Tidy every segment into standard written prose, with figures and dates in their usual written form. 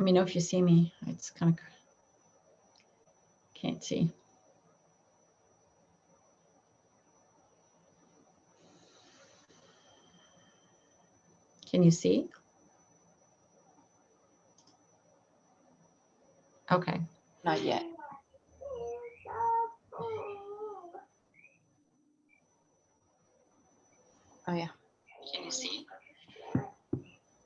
me know if you see me. It's kind of, can't see. Can you see? Okay. Not yet. Oh yeah. Can you see?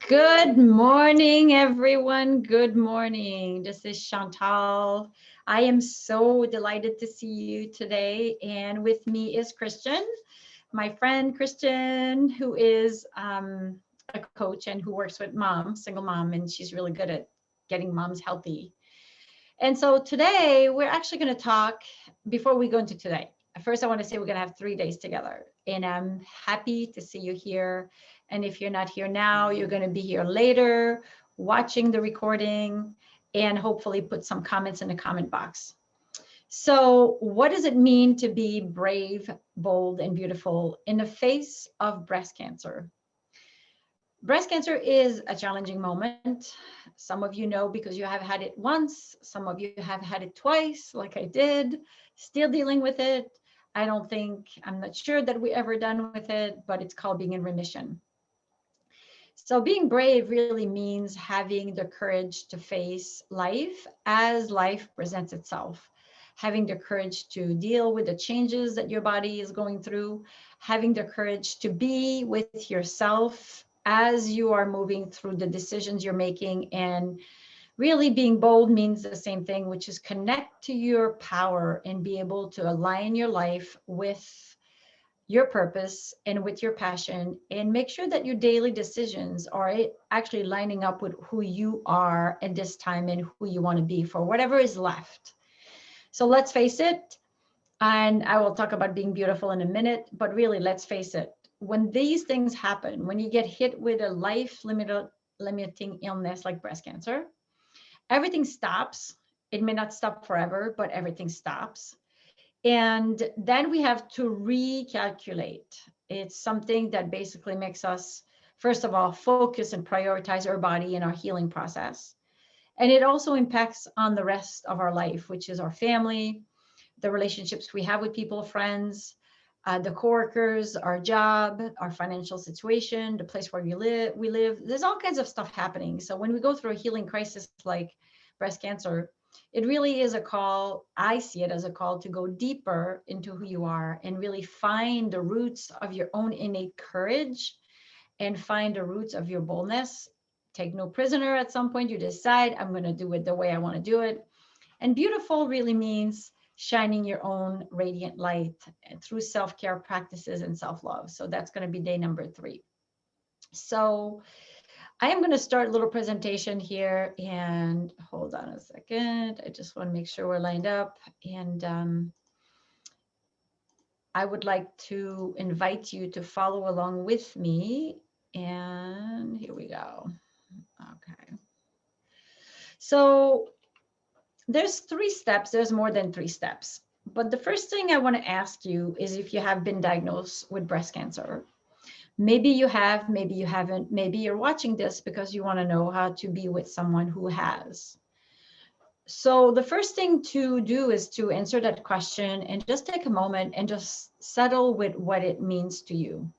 Good morning, everyone. Good morning. This is Chantal. I am so delighted to see you today. And with me is Christian, my friend Christian, who is a coach and who works with moms, single mom, and she's really good at getting moms healthy. And so today we're actually going to talk, before we go into today, first I want to say we're going to have 3 days together, and I'm happy to see you here. And if you're not here now, you're going to be here later, watching the recording, and hopefully put some comments in the comment box. So what does it mean to be brave, bold, and beautiful in the face of breast cancer? Breast cancer is a challenging moment. Some of you know because you have had it once. Some of you have had it twice, like I did, still dealing with it. I'm not sure that we ever done with it, but it's called being in remission. So being brave really means having the courage to face life as life presents itself, having the courage to deal with the changes that your body is going through, having the courage to be with yourself as you are moving through the decisions you're making. And really being bold means the same thing, which is connect to your power and be able to align your life with your purpose and with your passion, and make sure that your daily decisions are actually lining up with who you are at this time and who you want to be for whatever is left. So let's face it, and I will talk about being beautiful in a minute, but really let's face it, when these things happen, when you get hit with a life-limiting illness like breast cancer, everything stops. It may not stop forever, but everything stops. And then we have to recalculate. It's something that basically makes us, first of all, focus and prioritize our body and our healing process. And it also impacts on the rest of our life, which is our family, the relationships we have with people, friends, the coworkers, our job, our financial situation, the place where we live. There's all kinds of stuff happening. So when we go through a healing crisis like breast cancer, it really is a call. I see it as a call to go deeper into who you are and really find the roots of your own innate courage and find the roots of your boldness. Take no prisoner. At some point you decide, I'm going to do it the way I want to do it. And beautiful really means shining your own radiant light through self-care practices and self-love. So that's going to be day number 3. So I am going to start a little presentation here, and hold on a second. I just want to make sure we're lined up. And I would like to invite you to follow along with me. And here we go. Okay. So there's 3 steps. There's more than 3 steps. But the first thing I want to ask you is if you have been diagnosed with breast cancer. Maybe you have, maybe you haven't, maybe you're watching this because you want to know how to be with someone who has. So the first thing to do is to answer that question and just take a moment and just settle with what it means to you.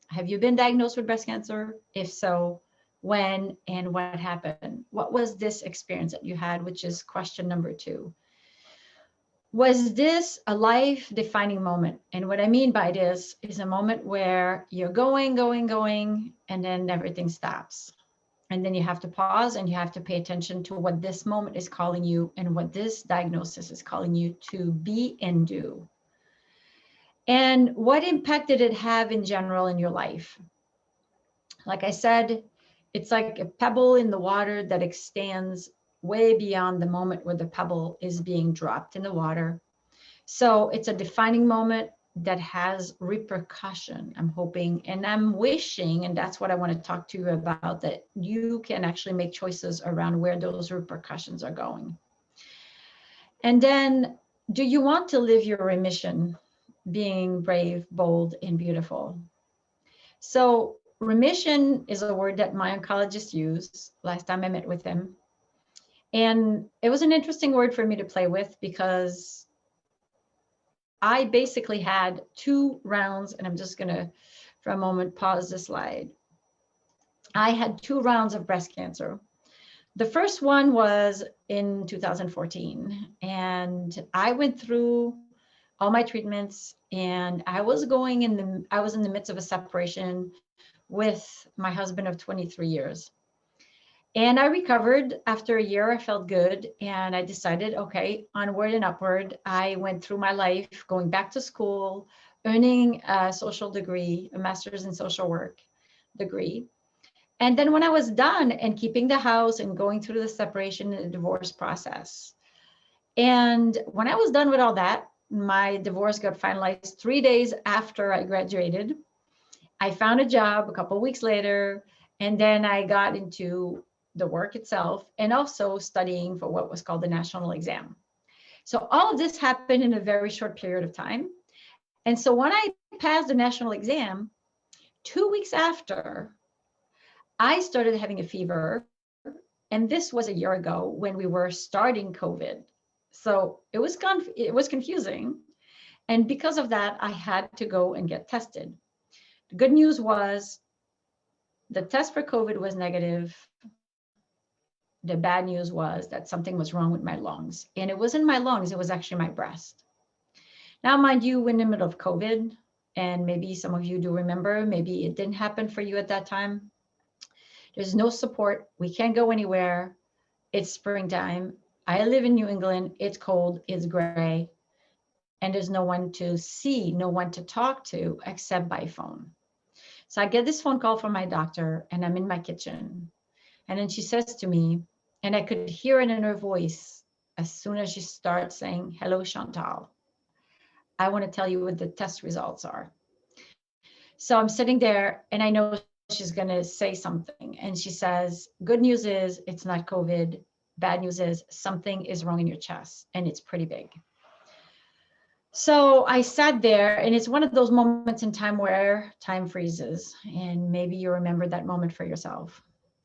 Have you been diagnosed with breast cancer? If so, when and what happened? What was this experience that you had, which is question number 2. Was this a life-defining moment? And what I mean by this is a moment where you're going, and then everything stops. And then you have to pause and you have to pay attention to what this moment is calling you and what this diagnosis is calling you to be and do. And what impact did it have in general in your life? Like I said, it's like a pebble in the water that extends way beyond the moment where the pebble is being dropped in the water. So it's a defining moment that has repercussion, I'm hoping, and I'm wishing, and that's what I want to talk to you about, that you can actually make choices around where those repercussions are going. And then, do you want to live your remission, being brave, bold, and beautiful? So remission is a word that my oncologist used last time I met with him. And it was an interesting word for me to play with because I basically had 2 rounds, and I'm just going to, for a moment, pause the slide. I had 2 rounds of breast cancer. The first one was in 2014, and I went through all my treatments, and I was in the midst of a separation with my husband of 23 years. And I recovered after a year. I felt good, and I decided, okay, onward and upward. I went through my life, going back to school, earning a social degree, a master's in social work degree. And then when I was done and keeping the house and going through the separation and the divorce process, and when I was done with all that, my divorce got finalized 3 days after I graduated. I found a job a couple of weeks later, and then I got into the work itself and also studying for what was called the national exam. So all of this happened in a very short period of time. And so when I passed the national exam, 2 weeks after, I started having a fever. And this was a year ago when we were starting COVID. So it was confusing. And because of that, I had to go and get tested. The good news was the test for COVID was negative. The bad news was that something was wrong with my lungs. And it wasn't my lungs, it was actually my breast. Now, mind you, we're in the middle of COVID, and maybe some of you do remember, maybe it didn't happen for you at that time. There's no support. We can't go anywhere. It's springtime. I live in New England. It's cold, it's gray, and there's no one to see, no one to talk to except by phone. So I get this phone call from my doctor, and I'm in my kitchen. And then she says to me, and I could hear it in her voice as soon as she starts saying, "Hello, Chantal. I want to tell you what the test results are." So I'm sitting there, and I know she's going to say something. And she says, "Good news is it's not COVID. Bad news is something is wrong in your chest, and it's pretty big." So I sat there, and it's one of those moments in time where time freezes. And maybe you remember that moment for yourself.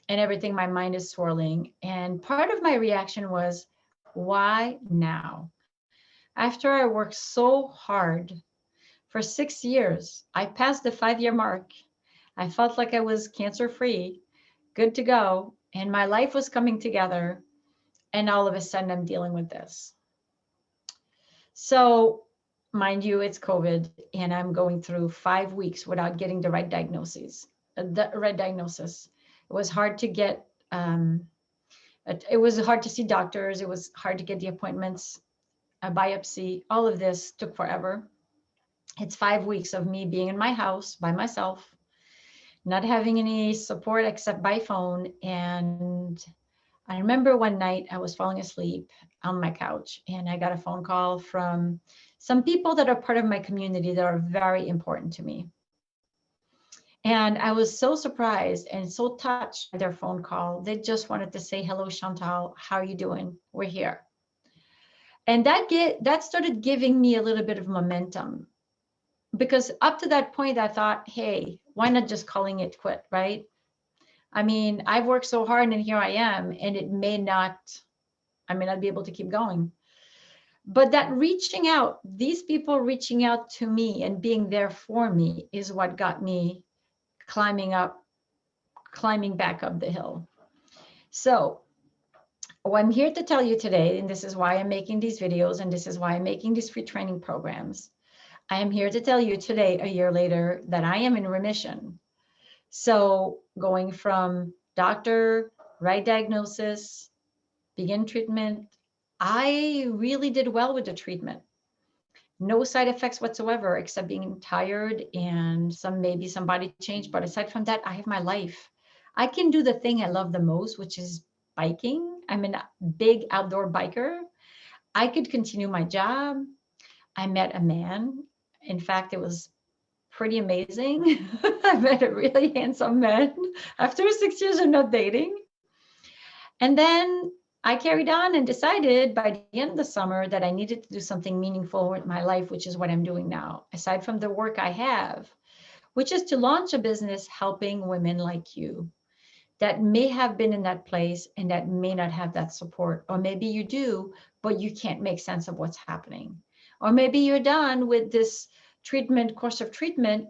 And everything, my mind is swirling. And part of my reaction was, why now? After I worked so hard for 6 years, I passed the 5-year mark. I felt like I was cancer free, good to go, and my life was coming together. And all of a sudden, I'm dealing with this. So, mind you, it's COVID, and I'm going through 5 weeks without getting the right diagnosis. It was hard to get. It was hard to see doctors. It was hard to get the appointments, a biopsy. All of this took forever. It's 5 weeks of me being in my house by myself, not having any support except by phone. And I remember one night I was falling asleep on my couch, and I got a phone call from some people that are part of my community that are very important to me. And I was so surprised and so touched by their phone call. They just wanted to say, "Hello, Chantal, how are you doing? We're here." And that started giving me a little bit of momentum, because up to that point, I thought, hey, why not just calling it quit, right? I mean, I've worked so hard, and here I am, and I may not be able to keep going. But that reaching out, these people reaching out to me and being there for me is what got me climbing back up the hill. So I'm here to tell you today, and this is why I'm making these videos, and this is why I'm making these free training programs. I am here to tell you today, a year later, that I am in remission. So going from doctor, right diagnosis, begin treatment, I really did well with the treatment. No side effects whatsoever, except being tired and maybe some body change. But aside from that, I have my life. I can do the thing I love the most, which is biking. I'm a big outdoor biker. I could continue my job. I met a man. In fact, it was pretty amazing. I met a really handsome man after 6 years of not dating. And then I carried on and decided by the end of the summer that I needed to do something meaningful with my life, which is what I'm doing now, aside from the work I have, which is to launch a business helping women like you that may have been in that place and that may not have that support. Or maybe you do, but you can't make sense of what's happening. Or maybe you're done with this course of treatment,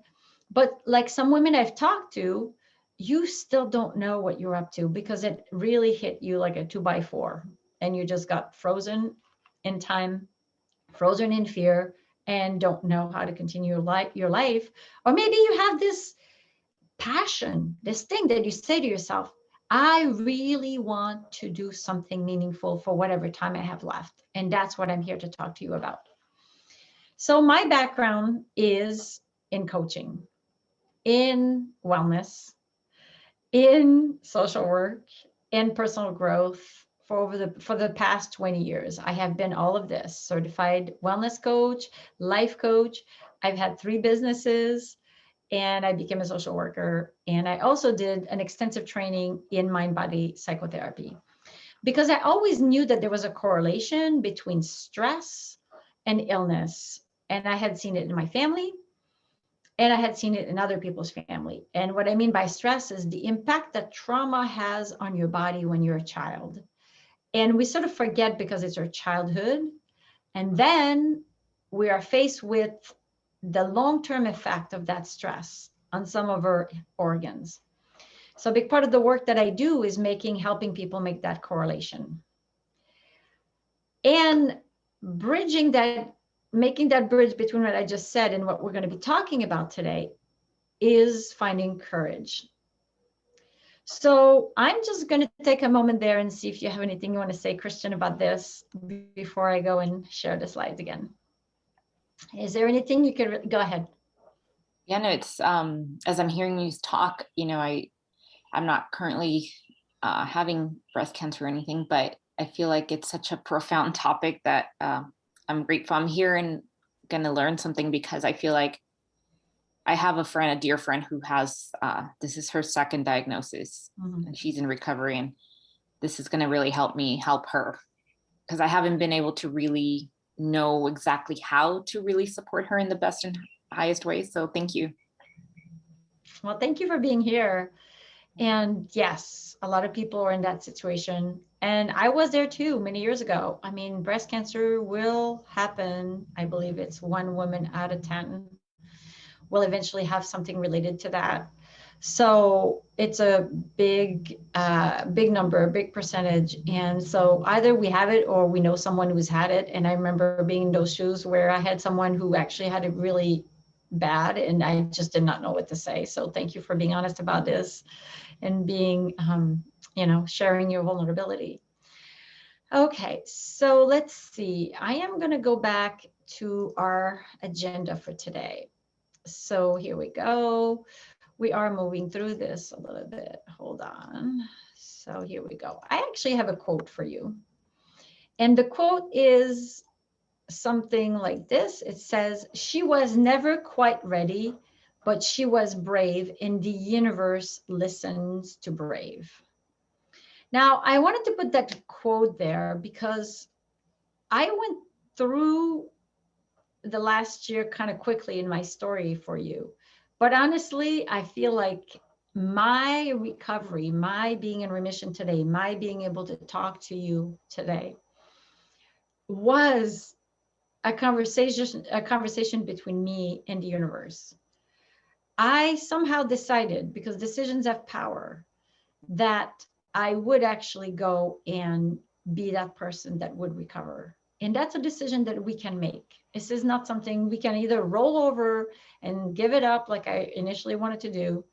but like some women I've talked to, you still don't know what you're up to because it really hit you like a 2x4 and you just got frozen in time, frozen in fear, and don't know how to continue your life. Or maybe you have this passion, this thing that you say to yourself, I really want to do something meaningful for whatever time I have left. And that's what I'm here to talk to you about. So my background is in coaching, in wellness, in social work, in personal growth for the past 20 years. I have been all of this: certified wellness coach, life coach. I've had 3 businesses, and I became a social worker. And I also did an extensive training in mind-body psychotherapy because I always knew that there was a correlation between stress and illness. And I had seen it in my family, and I had seen it in other people's family. And what I mean by stress is the impact that trauma has on your body when you're a child. And we sort of forget because it's our childhood. And then we are faced with the long-term effect of that stress on some of our organs. So a big part of the work that I do is helping people make that correlation. And making that bridge between what I just said and what we're going to be talking about today is finding courage. So I'm just going to take a moment there and see if you have anything you want to say, Christian, about this before I go and share the slides again. Is there anything you could go ahead? Yeah, no, it's as I'm hearing you talk, I'm not currently having breast cancer or anything, but I feel like it's such a profound topic that I'm grateful I'm here and going to learn something, because I feel like I have a dear friend who has, this is her second diagnosis, and she's in recovery, and this is going to really help me help her, because I haven't been able to really know exactly how to really support her in the best and highest way. So thank you. Well, thank you for being here. And yes, a lot of people are in that situation. And I was there too many years ago. I mean, breast cancer will happen. I believe it's 1 woman out of 10 will eventually have something related to that. So it's a big number, a big percentage. And so either we have it or we know someone who's had it. And I remember being in those shoes where I had someone who actually had it really bad and I just did not know what to say. So thank you for being honest about this and being, sharing your vulnerability. Okay, so let's see. I am going to go back to our agenda for today. So here we go. We are moving through this a little bit. Hold on. So here we go. I actually have a quote for you. And the quote is something like this. It says, "She was never quite ready, but she was brave, and the universe listens to brave." Now, I wanted to put that quote there because I went through the last year kind of quickly in my story for you. But honestly, I feel like my recovery, my being in remission today, my being able to talk to you today was a conversation between me and the universe. I somehow decided, because decisions have power, that I would actually go and be that person that would recover. And that's a decision that we can make. This is not something we can either roll over and give it up like I initially wanted to do,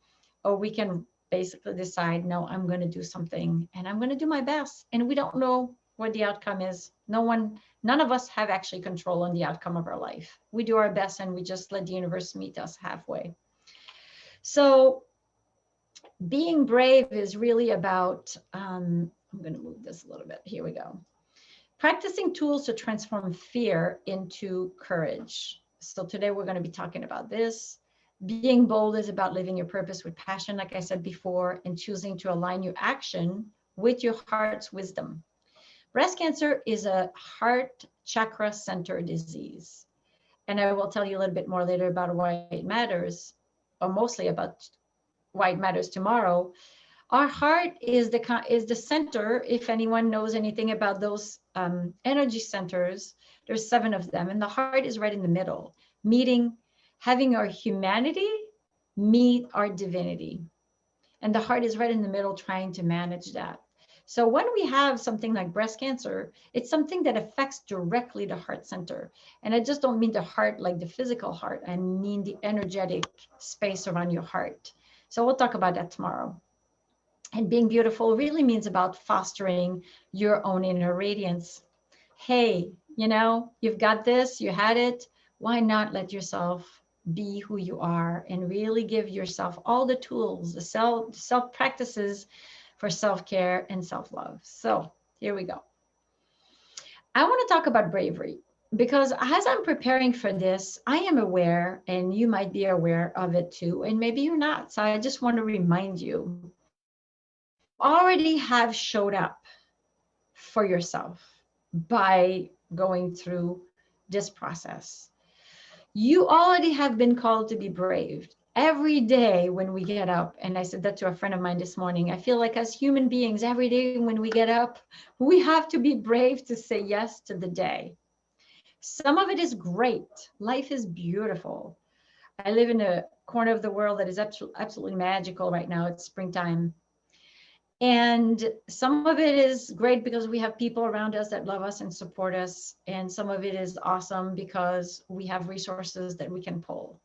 or we can basically decide, no, I'm going to do something and I'm going to do my best. And we don't know what the outcome is. None of us have actually control on the outcome of our life. We do our best and we just let the universe meet us halfway. So being brave is really about, I'm going to move this a little bit. Here we go. Practicing tools to transform fear into courage. So today we're going to be talking about this. Being bold is about living your purpose with passion, like I said before, and choosing to align your action with your heart's wisdom. Breast cancer is a heart chakra center disease. And I will tell you a little bit more later about why it matters, or mostly about why it matters tomorrow. Our heart is the center. If anyone knows anything about those energy centers, there's 7 of them, and the heart is right in the middle, having our humanity meet our divinity. And the heart is right in the middle trying to manage that. So when we have something like breast cancer, it's something that affects directly the heart center. And I just don't mean the heart like the physical heart, I mean the energetic space around your heart. So we'll talk about that tomorrow. And being beautiful really means about fostering your own inner radiance. Hey, you've got this, you had it. Why not let yourself be who you are and really give yourself all the tools, the self practices for self-care and self-love. So here we go. I want to talk about bravery because as I'm preparing for this, I am aware, and you might be aware of it too, and maybe you're not. So I just want to remind you, you already have showed up for yourself by going through this process. You already have been called to be brave. Every day when we get up, and I said that to a friend of mine this morning, I feel like as human beings, every day when we get up, we have to be brave to say yes to the day. Some of it is great. Life is beautiful. I live in a corner of the world that is absolutely magical right now. It's springtime. And some of it is great because we have people around us that love us and support us. And some of it is awesome because we have resources that we can pull.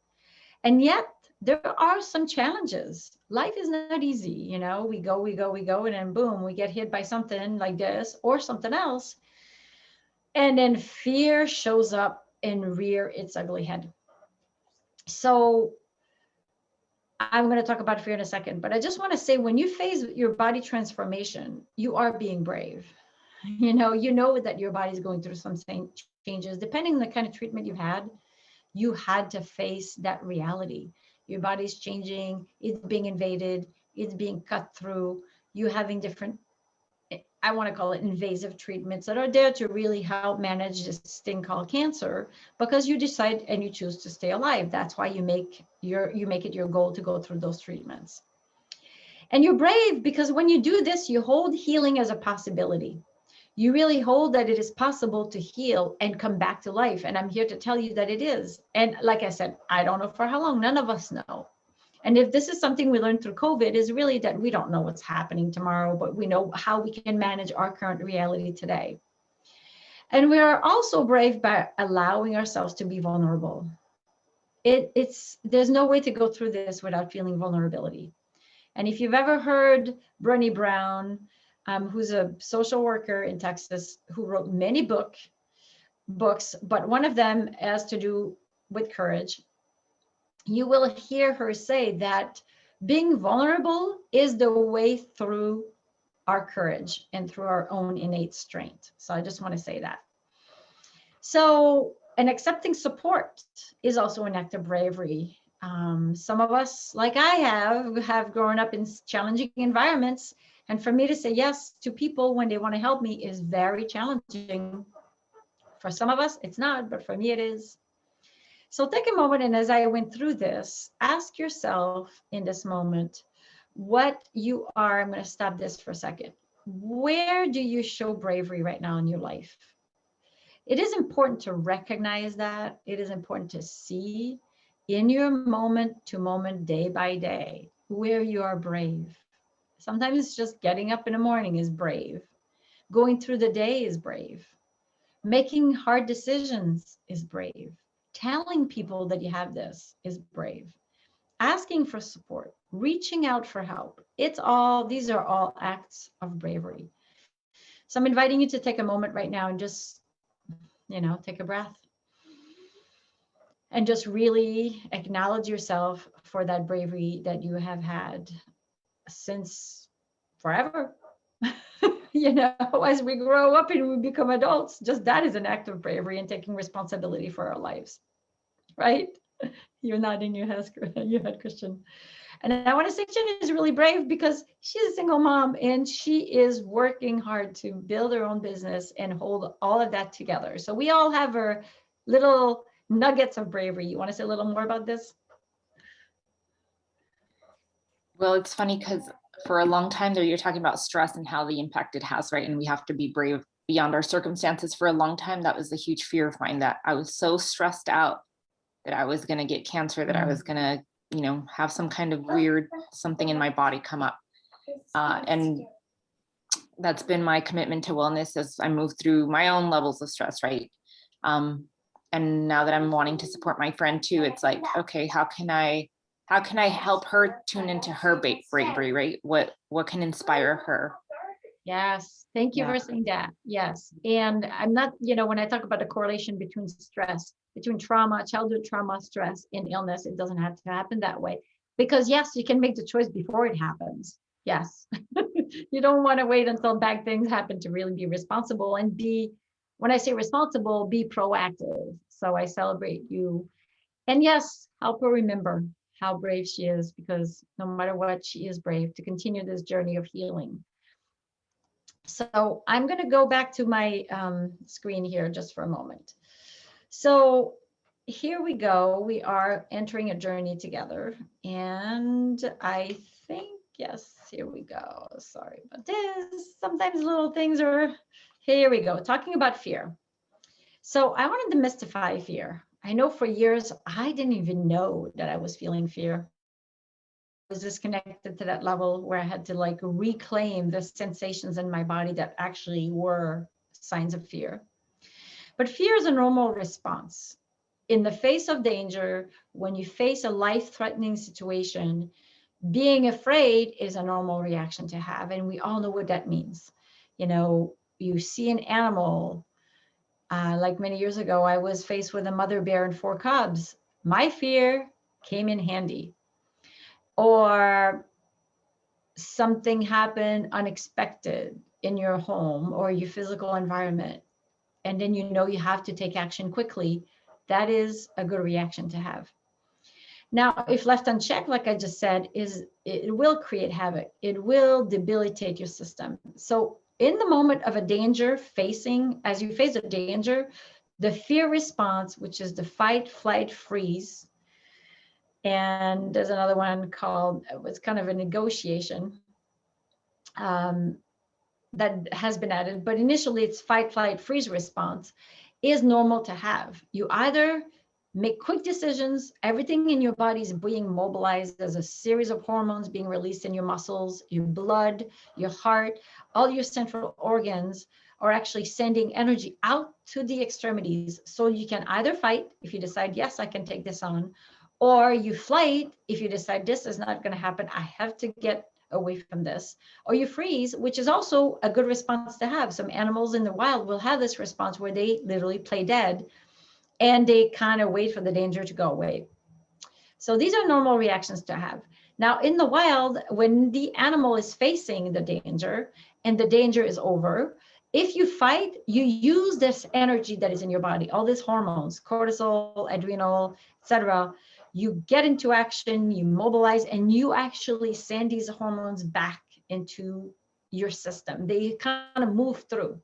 And yet there are some challenges. Life is not easy. We go, and then boom, we get hit by something like this or something else. And then fear shows up and rear its ugly head. So I'm going to talk about fear in a second, but I just want to say when you face your body transformation, you are being brave. You know that your body is going through some changes. Depending on the kind of treatment you had to face that reality. Your body's changing, it's being invaded, it's being cut through, you having different, I want to call it invasive treatments that are there to really help manage this thing called cancer, because you decide and you choose to stay alive. That's why you make it your goal to go through those treatments. And you're brave because when you do this, you hold healing as a possibility. You really hold that it is possible to heal and come back to life. And I'm here to tell you that it is. And like I said, I don't know for how long, none of us know. And if this is something we learned through COVID, is really that we don't know what's happening tomorrow, but we know how we can manage our current reality today. And we are also brave by allowing ourselves to be vulnerable. There's no way to go through this without feeling vulnerability. And if you've ever heard Brené Brown, who's a social worker in Texas, who wrote many books, but one of them has to do with courage, you will hear her say that being vulnerable is the way through our courage and through our own innate strength. So I just want to say that. So, and accepting support is also an act of bravery. Some of us, like I have grown up in challenging environments. And for me to say yes to people when they want to help me is very challenging. For some of us, it's not, but for me, it is. So take a moment, and as I went through this, ask yourself in this moment what you are. I'm going to stop this for a second. Where do you show bravery right now in your life? It is important to recognize that. It is important to see in your moment to moment, day by day, where you are brave. Sometimes it's just getting up in the morning is brave. Going through the day is brave. Making hard decisions is brave. Telling people that you have this is brave. Asking for support, reaching out for help. These are all acts of bravery. So I'm inviting you to take a moment right now and just, take a breath and just really acknowledge yourself for that bravery that you have had since forever. As we grow up and we become adults, just that is an act of bravery and taking responsibility for our lives, right? You're nodding your head, Christian. And I want to say Jen is really brave because she's a single mom and she is working hard to build her own business and hold all of that together. So we all have our little nuggets of bravery. You want to say a little more about this? Well, it's funny because for a long time there, you're talking about stress and how the impact it has, right? And we have to be brave beyond our circumstances. For a long time, that was a huge fear of mine, that I was so stressed out that I was going to get cancer, that I was going to, you know, have some kind of weird something in my body come up. And that's been my commitment to wellness as I move through my own levels of stress, right? And now that I'm wanting to support my friend too, it's like, okay, how can I help her tune into her bravery, right? What can inspire her? Yes, thank you Yeah. for saying that. Yes. And I'm not, you know, when I talk about the correlation between stress, between trauma, childhood trauma, stress, and illness, it doesn't have to happen that way. Because yes, you can make the choice before it happens. Yes. You don't want to wait until bad things happen to really be responsible and be, when I say responsible, be proactive. So I celebrate you. And yes, help her remember how brave she is, because no matter what, she is brave to continue this journey of healing. So I'm going to go back to my screen here just for a moment. So here we go. We are entering a journey together. And I think, yes, here we go. Sorry about this. Sometimes little things are, here we go. Talking about fear. So I want to demystify fear. I know for years, I didn't even know that I was feeling fear. Was disconnected to that level where I had to like reclaim the sensations in my body that actually were signs of fear. But fear is a normal response. In the face of danger, when you face a life-threatening situation, being afraid is a normal reaction to have. And we all know what that means. You know, you see an animal, like many years ago, I was faced with a mother bear and 4 cubs. My fear came in handy. Or something happened unexpected in your home or your physical environment, and then you know you have to take action quickly, that is a good reaction to have. Now, if left unchecked, like I just said, it will create havoc. It will debilitate your system. So in the moment of a danger as you face a danger, the fear response, which is the fight, flight, freeze, and there's another one called, it's kind of a negotiation, that has been added, but initially it's fight, flight, freeze response, is normal to have. You either make quick decisions, everything in your body is being mobilized, there's a series of hormones being released in your muscles, your blood, your heart, all your central organs are actually sending energy out to the extremities. So you can either fight if you decide, yes, I can take this on, or you flight if you decide this is not going to happen, I have to get away from this, or you freeze, which is also a good response to have. Some animals in the wild will have this response where they literally play dead and they kind of wait for the danger to go away. So these are normal reactions to have. Now in the wild, when the animal is facing the danger and the danger is over, if you fight, you use this energy that is in your body, all these hormones, cortisol, adrenal, etc. You get into action, you mobilize, and you actually send these hormones back into your system. They kind of move through.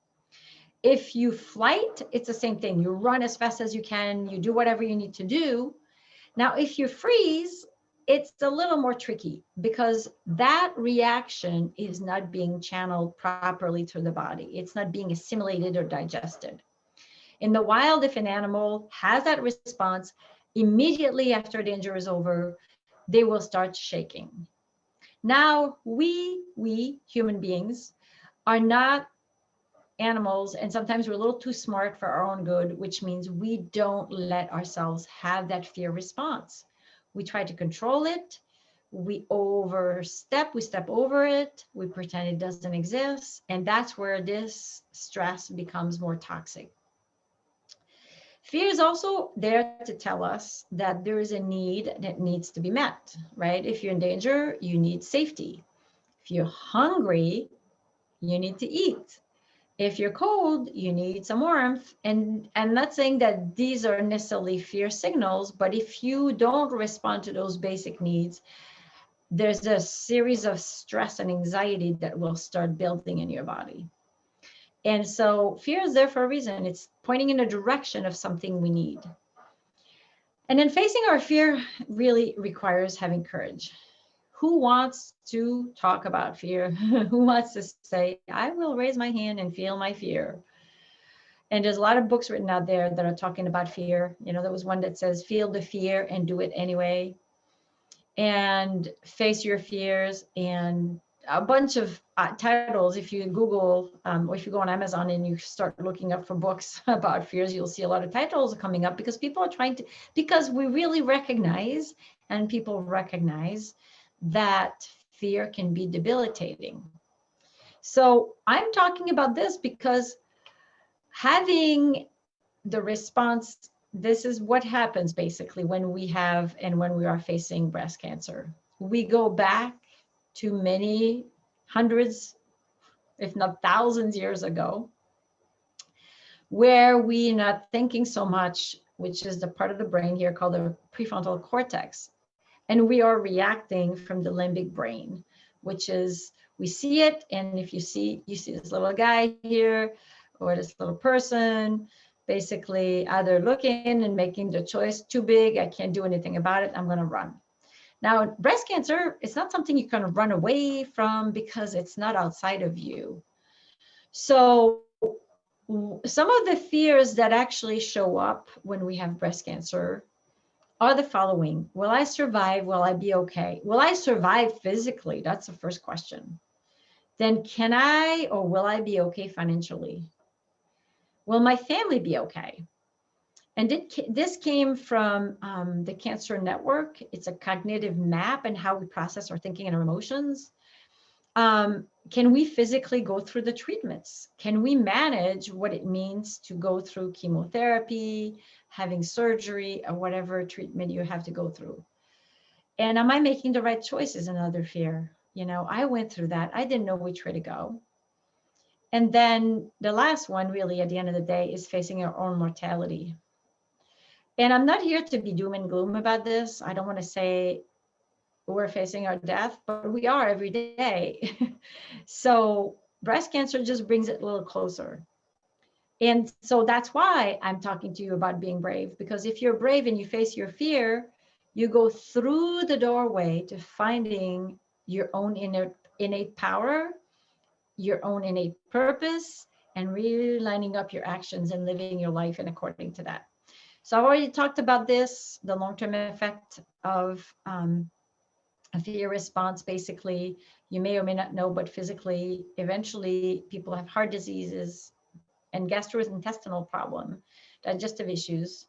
If you flight, it's the same thing. You run as fast as you can, you do whatever you need to do. Now, if you freeze, it's a little more tricky because that reaction is not being channeled properly through the body. It's not being assimilated or digested. In the wild, if an animal has that response, immediately after danger is over, they will start shaking. Now, we human beings are not animals, and sometimes we're a little too smart for our own good, which means we don't let ourselves have that fear response. We try to control it, we step over it, we pretend it doesn't exist, and that's where this stress becomes more toxic. Fear is also there to tell us that there is a need that needs to be met, right? If you're in danger, you need safety. If you're hungry, you need to eat. If you're cold, you need some warmth. And I'm not saying that these are necessarily fear signals, but if you don't respond to those basic needs, there's a series of stress and anxiety that will start building in your body. And so fear is there for a reason. It's pointing in a direction of something we need. And then facing our fear really requires having courage. Who wants to talk about fear? Who wants to say, I will raise my hand and feel my fear? And there's a lot of books written out there that are talking about fear. You know, there was one that says, feel the fear and do it anyway, and face your fears, and a bunch of titles. If you Google or if you go on Amazon and you start looking up for books about fears, you'll see a lot of titles coming up, because people are trying to, because we really recognize, and people recognize, that fear can be debilitating. So I'm talking about this because having the response, this is what happens basically when we have and when we are facing breast cancer. We go back to many hundreds, if not thousands years ago, where we're not thinking so much, which is the part of the brain here called the prefrontal cortex. And we are reacting from the limbic brain, which is, we see it. And if you see this little guy here or this little person, basically either looking and making the choice, too big, I can't do anything about it, I'm going to run. Now, breast cancer, it's not something you can run away from because it's not outside of you. So some of the fears that actually show up when we have breast cancer are the following. Will I survive? Will I be okay? Will I survive physically? That's the first question. Then can I or will I be okay financially? Will my family be okay? And this came from the Cancer Network. It's a cognitive map and how we process our thinking and our emotions. Can we physically go through the treatments? Can we manage what it means to go through chemotherapy, having surgery, or whatever treatment you have to go through? And am I making the right choices? Another fear. You know, I went through that. I didn't know which way to go. And then the last one, really, at the end of the day, is facing our own mortality. And I'm not here to be doom and gloom about this. I don't want to say we're facing our death, but we are every day. So breast cancer just brings it a little closer. And so that's why I'm talking to you about being brave, because if you're brave and you face your fear, you go through the doorway to finding your own innate power, your own innate purpose, and really lining up your actions and living your life in according to that. So I've already talked about this, the long-term effect of a fear response. Basically, you may or may not know, but physically, eventually people have heart diseases and gastrointestinal problem, digestive issues.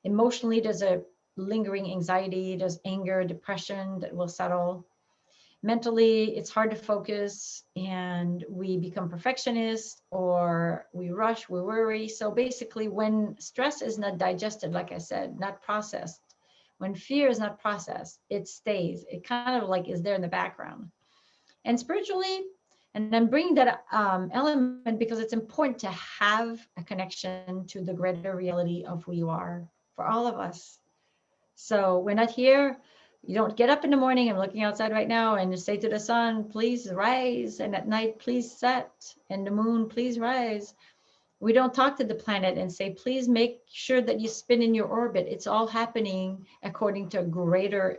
Emotionally, there's a lingering anxiety, there's anger, depression that will settle. Mentally, it's hard to focus and we become perfectionists, or we rush, we worry. So basically, when stress is not digested, like I said, not processed, when fear is not processed, it stays. It kind of like is there in the background. And spiritually, and I'm bringing that element because it's important to have a connection to the greater reality of who you are for all of us. So we're not here. You don't get up in the morning, I'm looking outside right now, and say to the sun, please rise, and at night, please set, and the moon, please rise. We don't talk to the planet and say, please make sure that you spin in your orbit. It's all happening according to a greater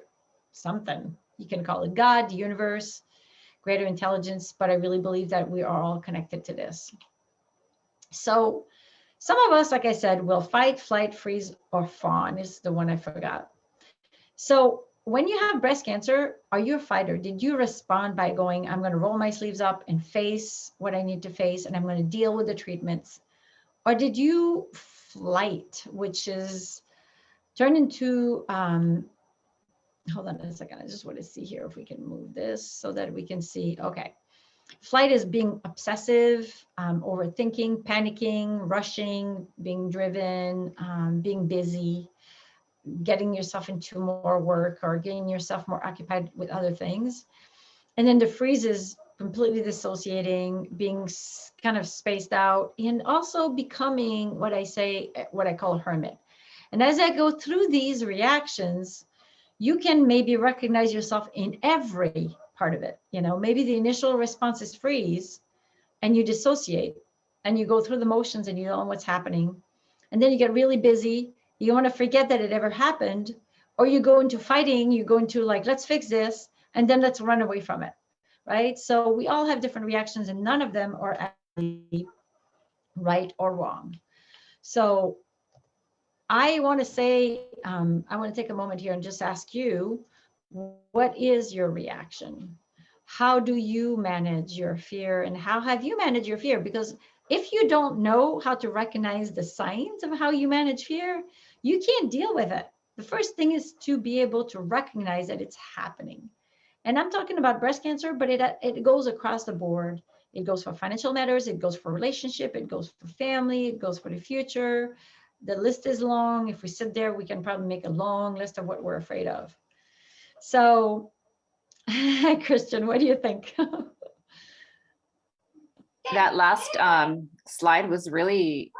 something. You can call it God, the universe, greater intelligence, but I really believe that we are all connected to this. So some of us, like I said, will fight, flight, freeze, or fawn is the one I forgot. So when you have breast cancer, are you a fighter? Did you respond by going, I'm going to roll my sleeves up and face what I need to face, and I'm going to deal with the treatments? Or did you flight, which is turned into, hold on a second, I just want to see here if we can move this so that we can see, okay. Flight is being obsessive, overthinking, panicking, rushing, being driven, being busy, getting yourself into more work or getting yourself more occupied with other things. And then the freeze is completely dissociating, being kind of spaced out, and also becoming what I call a hermit. And as I go through these reactions, you can maybe recognize yourself in every part of it. You know, maybe the initial response is freeze and you dissociate and you go through the motions and you don't know what's happening. And then you get really busy. You want to forget that it ever happened, or you go into fighting, you go into like, let's fix this. and then let's run away from it, right? So we all have different reactions, and none of them are actually right or wrong. So I want to say, I want to take a moment here and just ask you, what is your reaction? How do you manage your fear, and how have you managed your fear? Because if you don't know how to recognize the signs of how you manage fear, you can't deal with it. The first thing is to be able to recognize that it's happening. And I'm talking about breast cancer, but it goes across the board. It goes for financial matters, it goes for relationship, it goes for family, it goes for the future. The list is long. If we sit there, we can probably make a long list of what we're afraid of. So, Christian, what do you think? That last slide was really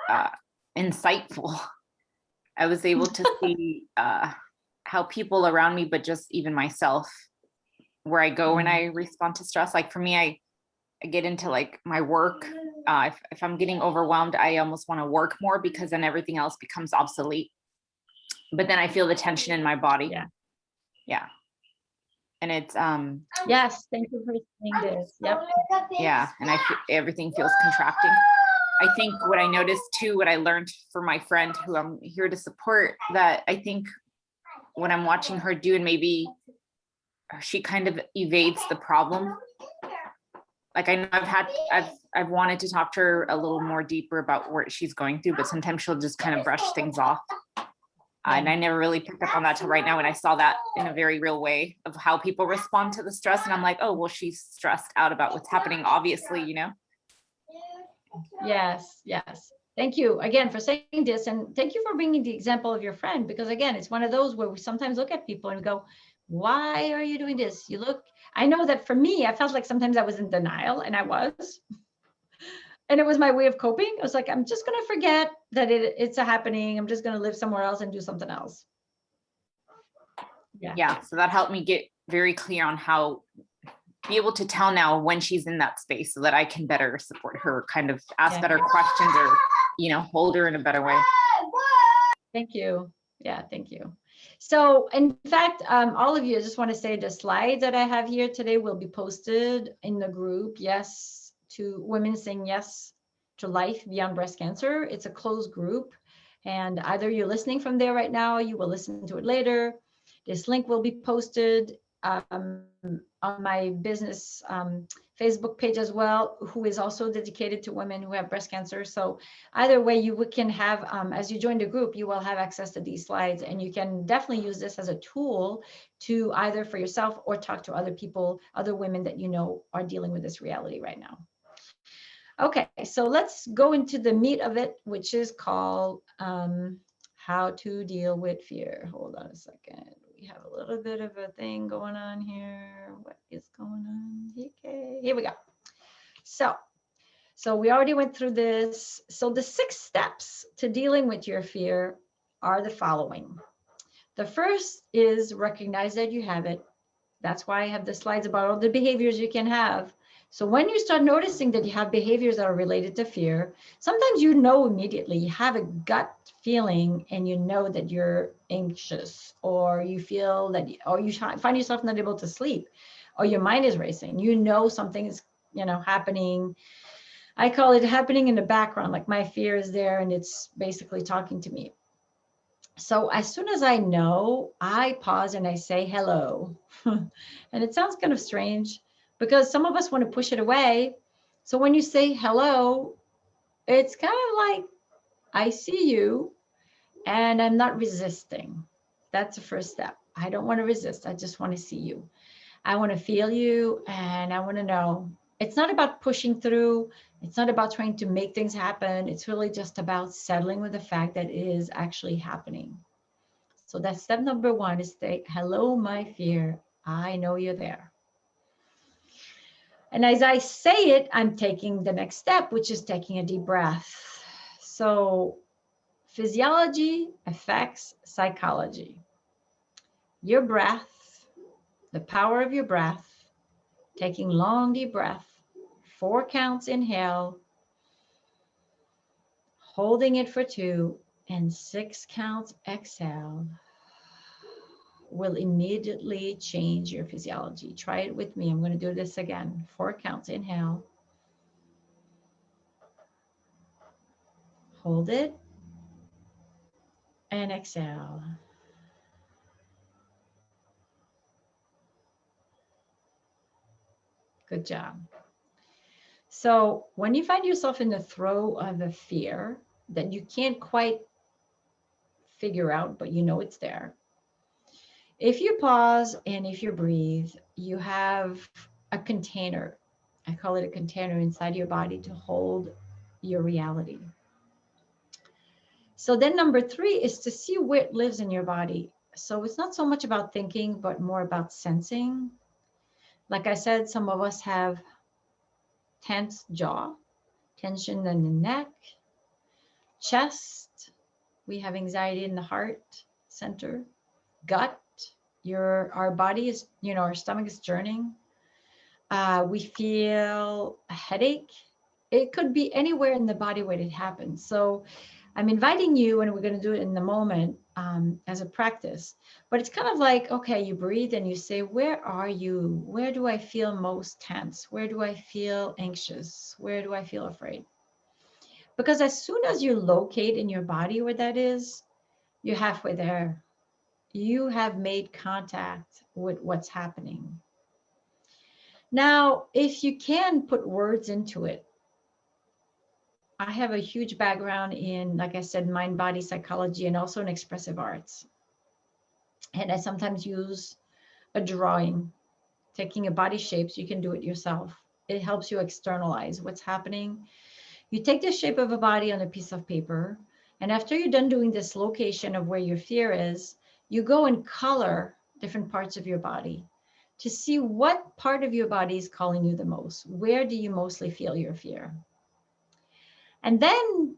insightful. I was able to see how people around me, but just even myself, where I go when I respond to stress. Like for me, I get into like my work. If I'm getting overwhelmed, I almost want to work more because then everything else becomes obsolete. But then I feel the tension in my body. Yeah. And it's yes, thank you for saying this. Yep. Yeah, and everything feels contracting. I think what I noticed too, what I learned from my friend who I'm here to support, that I think what I'm watching her do, and maybe she kind of evades the problem. Like I know I've wanted to talk to her a little more deeper about what she's going through, but sometimes she'll just kind of brush things off. And I never really picked up on that till right now when I saw that in a very real way of how people respond to the stress. And I'm like, oh, well, she's stressed out about what's happening, obviously, you know? Yes, yes. Thank you again for saying this. And thank you for bringing the example of your friend, because again, it's one of those where we sometimes look at people and we go, why are you doing this? I know that for me, I felt like sometimes I was in denial, and I was. And it was my way of coping. I was like, I'm just going to forget that it's happening. I'm just going to live somewhere else and do something else. Yeah. So that helped me get very clear on how be able to tell now when she's in that space so that I can better support her, kind of ask better questions, or, you know, hold her in a better way. Thank you. Yeah, thank you. So in fact, all of you, I just want to say the slides that I have here today will be posted in the group. Yes to women saying yes to life beyond breast cancer. It's a closed group, and either you're listening from there right now, you will listen to it later. This link will be posted on my business Facebook page as well, who is also dedicated to women who have breast cancer. So either way, you can have, as you join the group, you will have access to these slides, and you can definitely use this as a tool to either for yourself or talk to other people, other women that you know are dealing with this reality right now. Okay, so let's go into the meat of it, which is called how to deal with fear. Hold on a second. We have a little bit of a thing going on here. What is going on? Okay, here we go. So we already went through this. So the 6 steps to dealing with your fear are the following. The first is recognize that you have it. That's why I have the slides about all the behaviors you can have. So when you start noticing that you have behaviors that are related to fear, sometimes you know immediately, you have a gut feeling and you know that you're anxious, or you feel that, or you find yourself not able to sleep, or your mind is racing. You know something is, happening. I call it happening in the background, like my fear is there and it's basically talking to me. So as soon as I know, I pause and I say hello. And it sounds kind of strange because some of us want to push it away. So when you say hello, it's kind of like, I see you and I'm not resisting. That's the first step. I don't want to resist. I just want to see you. I want to feel you and I want to know. It's not about pushing through. It's not about trying to make things happen. It's really just about settling with the fact that it is actually happening. So that's step number 1 is say, hello, my fear. I know you're there. And as I say it, I'm taking the next step, which is taking a deep breath. So physiology affects psychology. Your breath, the power of your breath, taking long, deep breath, 4 counts inhale, holding it for 2, and 6 counts exhale. will immediately change your physiology. Try it with me. I'm going to do this again. 4 counts. Inhale. Hold it. And exhale. Good job. So when you find yourself in the throes of a fear that you can't quite figure out, but you know it's there, if you pause and if you breathe, you have a container. I call it a container inside your body to hold your reality. So then number 3 is to see where it lives in your body. So it's not so much about thinking, but more about sensing. Like I said, some of us have tense jaw, tension in the neck, chest. We have anxiety in the heart center, gut. Our body is, our stomach is churning. We feel a headache. It could be anywhere in the body where it happens. So I'm inviting you, and we're going to do it in the moment as a practice. But it's kind of like, okay, you breathe and you say, where are you? Where do I feel most tense? Where do I feel anxious? Where do I feel afraid? Because as soon as you locate in your body where that is, you're halfway there. You have made contact with what's happening. Now, if you can put words into it, I have a huge background in, like I said, mind, body, psychology, and also in expressive arts. And I sometimes use a drawing, taking a body shape so you can do it yourself. It helps you externalize what's happening. You take the shape of a body on a piece of paper, and after you're done doing this location of where your fear is, you go and color different parts of your body to see what part of your body is calling you the most. Where do you mostly feel your fear? And then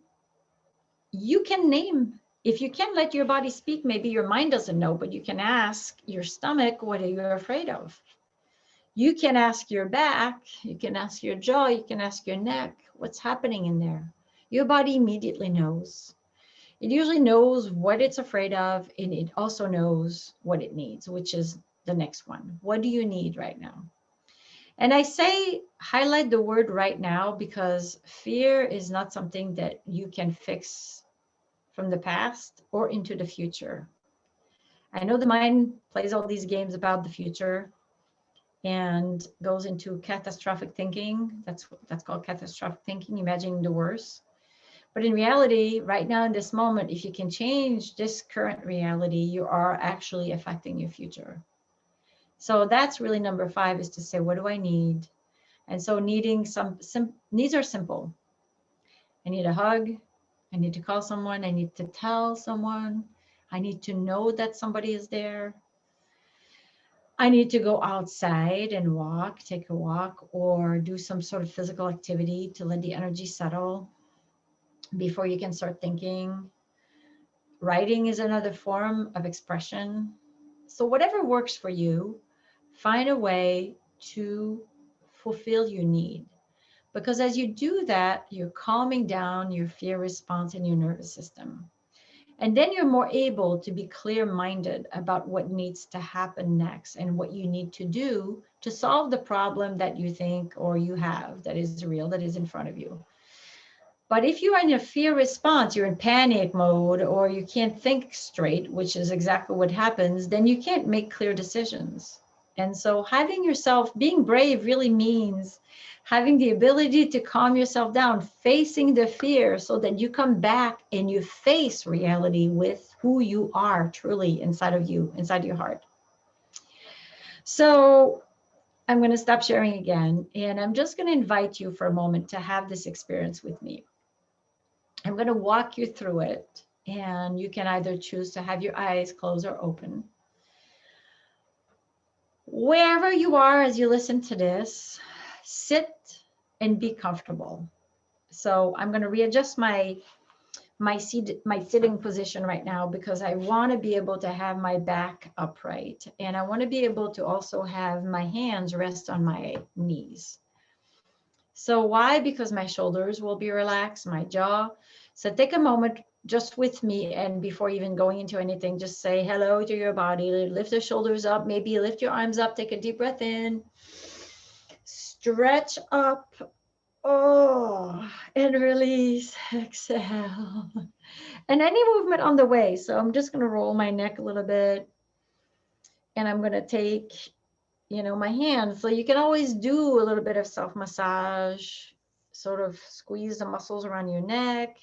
you can name, if you can let your body speak, maybe your mind doesn't know, but you can ask your stomach, what are you afraid of? You can ask your back, you can ask your jaw, you can ask your neck, what's happening in there? Your body immediately knows. It usually knows what it's afraid of, and it also knows what it needs, which is the next one. What do you need right now? And I say highlight the word right now because fear is not something that you can fix from the past or into the future. I know the mind plays all these games about the future and goes into catastrophic thinking. That's called catastrophic thinking, imagining the worst. But in reality, right now in this moment, if you can change this current reality, you are actually affecting your future. So that's really number 5, is to say, what do I need? And so needing needs are simple. I need a hug. I need to call someone. I need to tell someone. I need to know that somebody is there. I need to go outside and walk, take a walk, or do some sort of physical activity to let the energy settle before you can start thinking. Writing is another form of expression. So whatever works for you, find a way to fulfill your need. Because as you do that, you're calming down your fear response in your nervous system. And then you're more able to be clear-minded about what needs to happen next and what you need to do to solve the problem that you think or you have that is real, that is in front of you. But if you are in a fear response, you're in panic mode, or you can't think straight, which is exactly what happens, then you can't make clear decisions. And so having yourself, being brave really means having the ability to calm yourself down, facing the fear so that you come back and you face reality with who you are truly inside of you, inside your heart. So I'm going to stop sharing again, and I'm just going to invite you for a moment to have this experience with me. I'm going to walk you through it, and you can either choose to have your eyes closed or open. Wherever you are as you listen to this, sit and be comfortable. So I'm going to readjust my sitting position right now because I want to be able to have my back upright, and I want to be able to also have my hands rest on my knees. So why? Because my shoulders will be relaxed, my jaw. So take a moment just with me, and before even going into anything, just say hello to your body. Lift the shoulders up, maybe lift your arms up, take a deep breath in, stretch up, oh, and release, exhale. And any movement on the way. So I'm just going to roll my neck a little bit, and I'm going to take, my hands. So you can always do a little bit of self massage, sort of squeeze the muscles around your neck,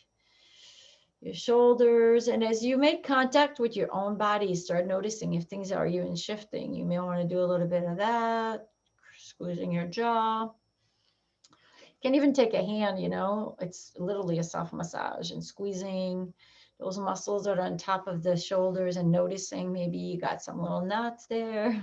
your shoulders. And as you make contact with your own body, start noticing if things are even shifting. You may want to do a little bit of that, squeezing your jaw. You can even take a hand, it's literally a self massage, and squeezing those muscles that are on top of the shoulders and noticing maybe you got some little knots there.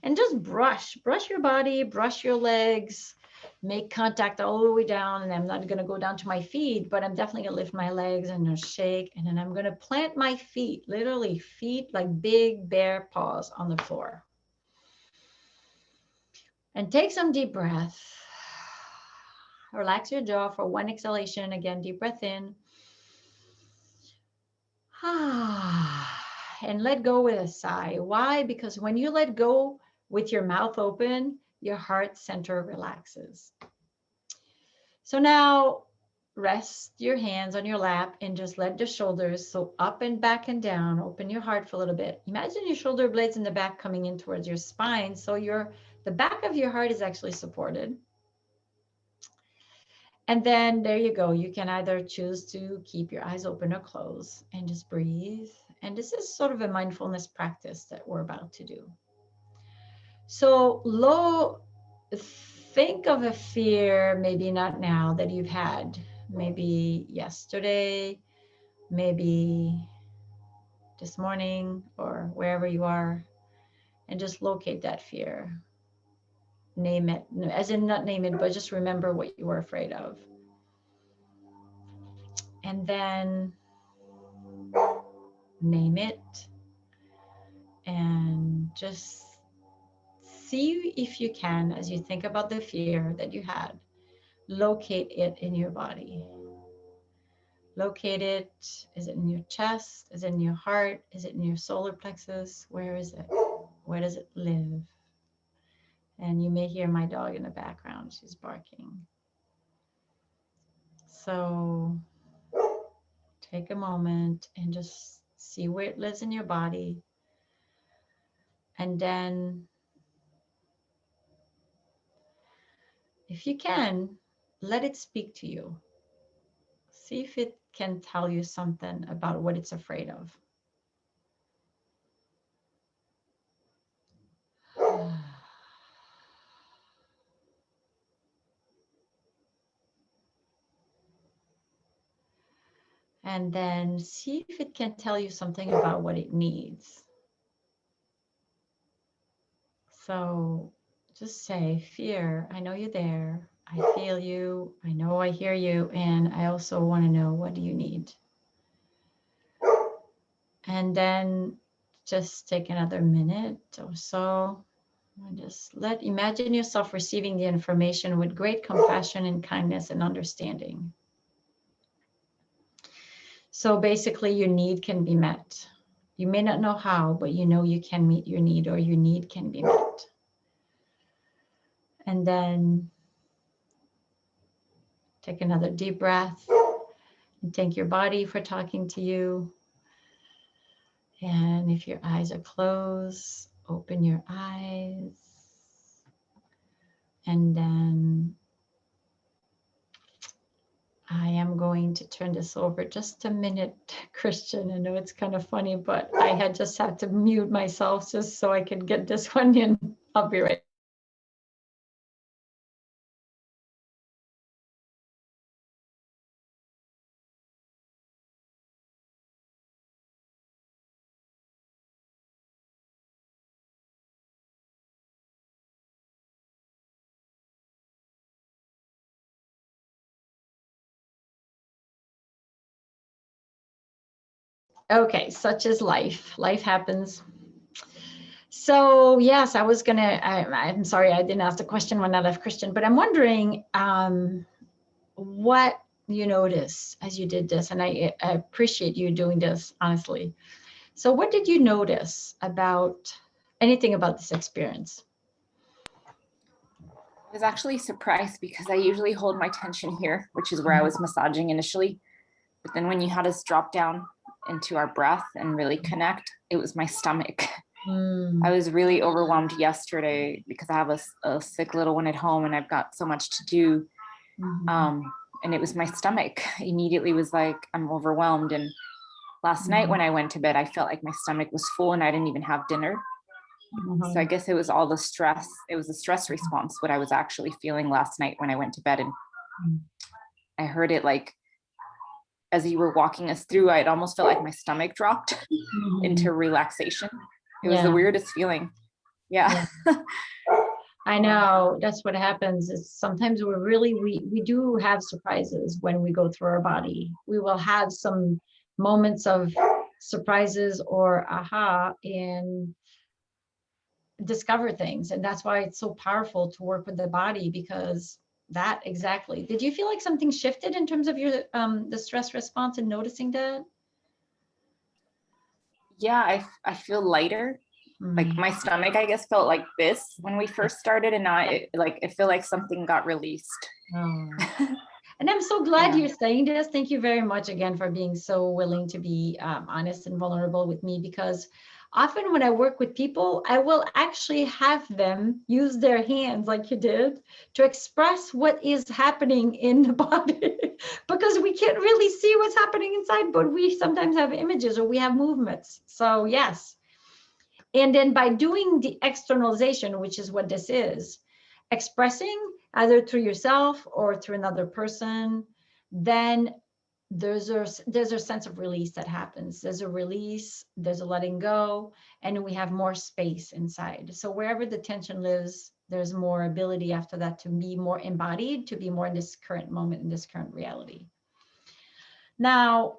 And just brush your body, brush your legs, make contact all the way down. And I'm not going to go down to my feet, but I'm definitely going to lift my legs and just shake. And then I'm going to plant my feet, literally feet like big bare paws on the floor. And take some deep breath. Relax your jaw for one exhalation. Again, deep breath in. And let go with a sigh. Why? Because when you let go with your mouth open, your heart center relaxes. So now rest your hands on your lap and just let the shoulders, so up and back and down. Open your heart for a little bit. Imagine your shoulder blades in the back coming in towards your spine. So the back of your heart is actually supported. And then there you go. You can either choose to keep your eyes open or close and just breathe. And this is sort of a mindfulness practice that we're about to do. So think of a fear, maybe not now, that you've had, maybe yesterday, maybe this morning, or wherever you are, and just locate that fear. Name it, as in not name it, but just remember what you were afraid of. And then name it, and just see if you can, as you think about the fear that you had, locate it in your body. Locate it. Is it in your chest? Is it in your heart? Is it in your solar plexus? Where is it? Where does it live? And you may hear my dog in the background. She's barking. So take a moment and just see where it lives in your body. And then, if you can, let it speak to you. See if it can tell you something about what it's afraid of. And then see if it can tell you something about what it needs. So just say, fear, I know you're there. I feel you. I know I hear you. And I also want to know, what do you need? And then just take another minute or so. And just imagine yourself receiving the information with great compassion and kindness and understanding. So basically, your need can be met. You may not know how, but you know you can meet your need, or your need can be met. And then take another deep breath and thank your body for talking to you. And if your eyes are closed, open your eyes. And then I am going to turn this over just a minute, Christian. I know it's kind of funny, but I had to mute myself just so I could get this one in. I'll be right. Okay, such is life. Life happens. So yes, I'm sorry, I didn't ask the question when I left Christian, but I'm wondering what you notice as you did this? And I appreciate you doing this, honestly. So what did you notice about anything about this experience? I was actually surprised because I usually hold my tension here, which is where I was massaging initially. But then when you had us drop down into our breath and really connect, it was my stomach. I was really overwhelmed yesterday because I have a sick little one at home and I've got so much to do. And it was my stomach immediately was like, I'm overwhelmed. And last night when I went to bed, I felt like my stomach was full and I didn't even have dinner. So I guess it was all the stress. It was a stress response, what I was actually feeling last night when I went to bed. And I heard it like, as you were walking us through, it almost felt like my stomach dropped into relaxation. It was the weirdest feeling. Yeah. I know that's what happens is sometimes we do have surprises when we go through our body. We will have some moments of surprises or aha and discover things. And that's why it's so powerful to work with the body, because that exactly. Did you feel like something shifted in terms of your the stress response and noticing that? Yeah, I feel lighter. Like my stomach, I guess, felt like this when we first started, and now I feel like something got released. And I'm so glad you're saying this. Thank you very much again for being so willing to be honest and vulnerable with me, because often when I work with people, I will actually have them use their hands like you did to express what is happening in the body because we can't really see what's happening inside, but we sometimes have images or we have movements. So yes. And then by doing the externalization, which is what this is, expressing either through yourself or through another person, then there's a sense of release that happens. There's a release, there's a letting go, and we have more space inside. So wherever the tension lives, there's more ability after that to be more embodied, to be more in this current moment, in this current reality. Now,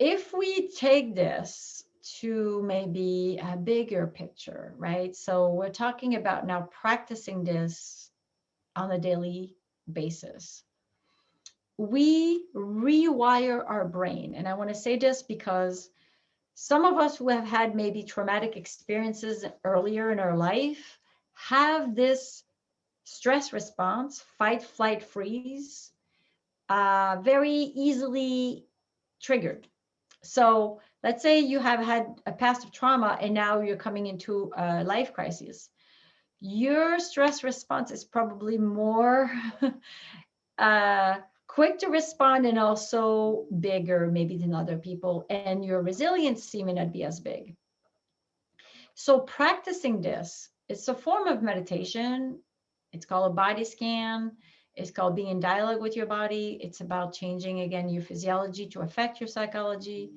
if we take this to maybe a bigger picture, right? So we're talking about now practicing this on a daily basis. We rewire our brain. And I want to say this because some of us who have had maybe traumatic experiences earlier in our life have this stress response, fight, flight, freeze, very easily triggered. So let's say you have had a past of trauma and now you're coming into a life crisis. Your stress response is probably more quick to respond and also bigger maybe than other people. And your resiliency may not be as big. So practicing this, it's a form of meditation. It's called a body scan. It's called being in dialogue with your body. It's about changing, again, your physiology to affect your psychology.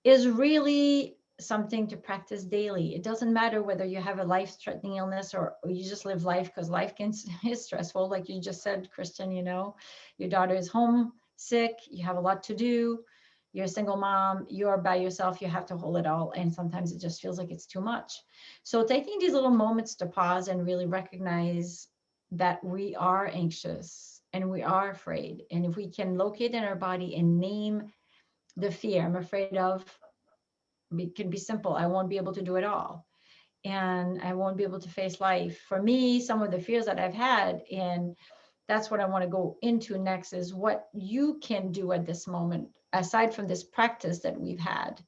Is really something to practice daily. It doesn't matter whether you have a life-threatening illness or you just live life, because life is stressful. Like you just said, Kristen, you know, your daughter is home sick, you have a lot to do, you're a single mom, you're by yourself, you have to hold it all. And sometimes it just feels like it's too much. So taking these little moments to pause and really recognize that we are anxious and we are afraid. And if we can locate in our body and name the fear I'm afraid of, it can be simple. I won't be able to do it all. And I won't be able to face life. For me, some of the fears that I've had, and that's what I want to go into next, is what you can do at this moment, aside from this practice that we've had.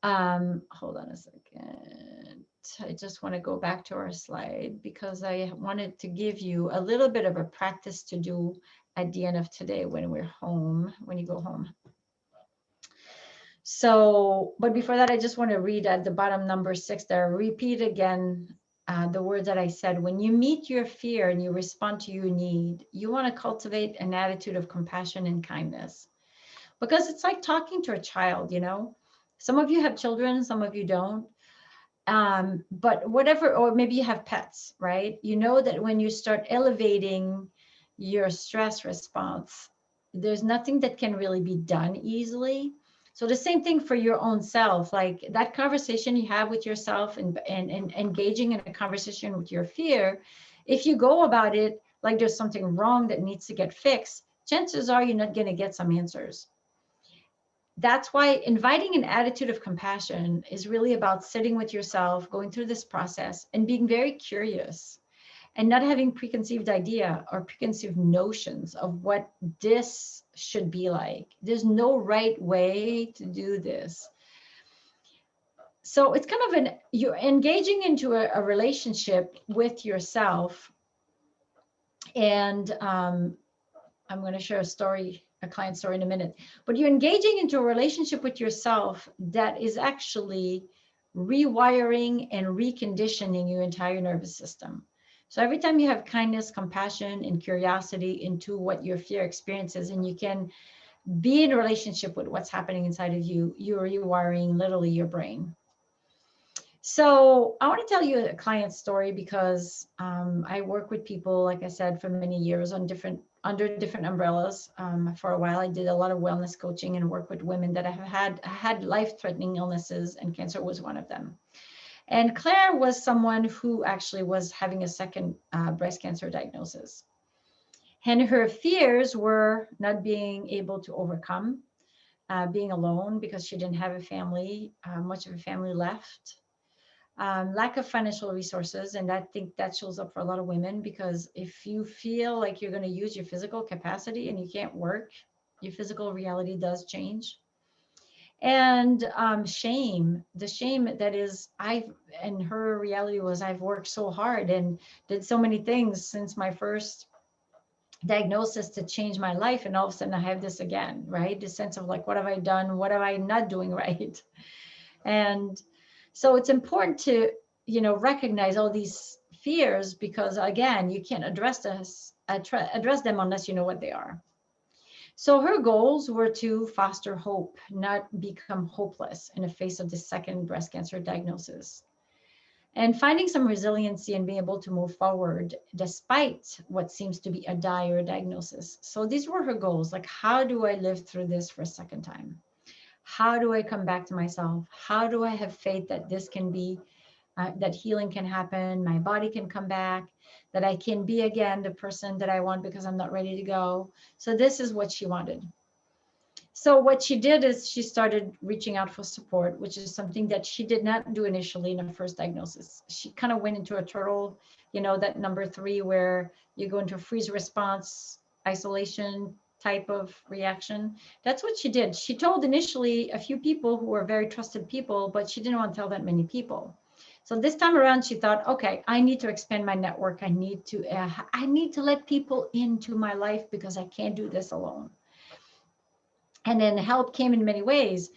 Hold on a second. I just want to go back to our slide because I wanted to give you a little bit of a practice to do at the end of today when we're home, when you go home. So, but before that, I just want to read at the bottom number 6 there, repeat again the words that I said. When you meet your fear and you respond to your need, you want to cultivate an attitude of compassion and kindness, because it's like talking to a child, you know. Some of you have children, some of you don't. But whatever, or maybe you have pets, right? You know that when you start elevating your stress response, there's nothing that can really be done easily. So the same thing for your own self, like that conversation you have with yourself and engaging in a conversation with your fear, if you go about it like there's something wrong that needs to get fixed, chances are you're not going to get some answers. That's why inviting an attitude of compassion is really about sitting with yourself, going through this process and being very curious and not having preconceived idea or preconceived notions of what this should be like. There's no right way to do this. So it's kind of you're engaging into a relationship with yourself. And I'm going to share a client story in a minute, but you're engaging into a relationship with yourself that is actually rewiring and reconditioning your entire nervous system. So every time you have kindness, compassion, and curiosity into what your fear experiences, and you can be in a relationship with what's happening inside of you, you're rewiring literally your brain. So I want to tell you a client story because I work with people, like I said, for many years on under different umbrellas. For a while, I did a lot of wellness coaching and work with women that have had life-threatening illnesses, and cancer was one of them. And Claire was someone who actually was having a second breast cancer diagnosis. And her fears were not being able to overcome, being alone because she didn't have a family, much of a family left. Lack of financial resources. And I think that shows up for a lot of women, because if you feel like you're going to use your physical capacity and you can't work, your physical reality does change. And shame, the shame that is, and her reality was, I've worked so hard and did so many things since my first diagnosis to change my life. And all of a sudden I have this again, right? The sense of like, what have I done? What am I not doing right? And so it's important to, recognize all these fears, because again, you can't address them unless you know what they are. So her goals were to foster hope, not become hopeless in the face of the second breast cancer diagnosis. And finding some resiliency and being able to move forward despite what seems to be a dire diagnosis. So these were her goals. Like, how do I live through this for a second time? How do I come back to myself? How do I have faith that this can be, that healing can happen, my body can come back, that I can be again the person that I want because I'm not ready to go? So this is what she wanted. So what she did is she started reaching out for support, which is something that she did not do initially in her first diagnosis. She kind of went into a turtle, that number 3, where you go into a freeze response, isolation type of reaction. That's what she did. She told initially a few people who were very trusted people, but she didn't want to tell that many people. So this time around, she thought, okay, I need to expand my network. I need to let people into my life because I can't do this alone. And then help came in many ways.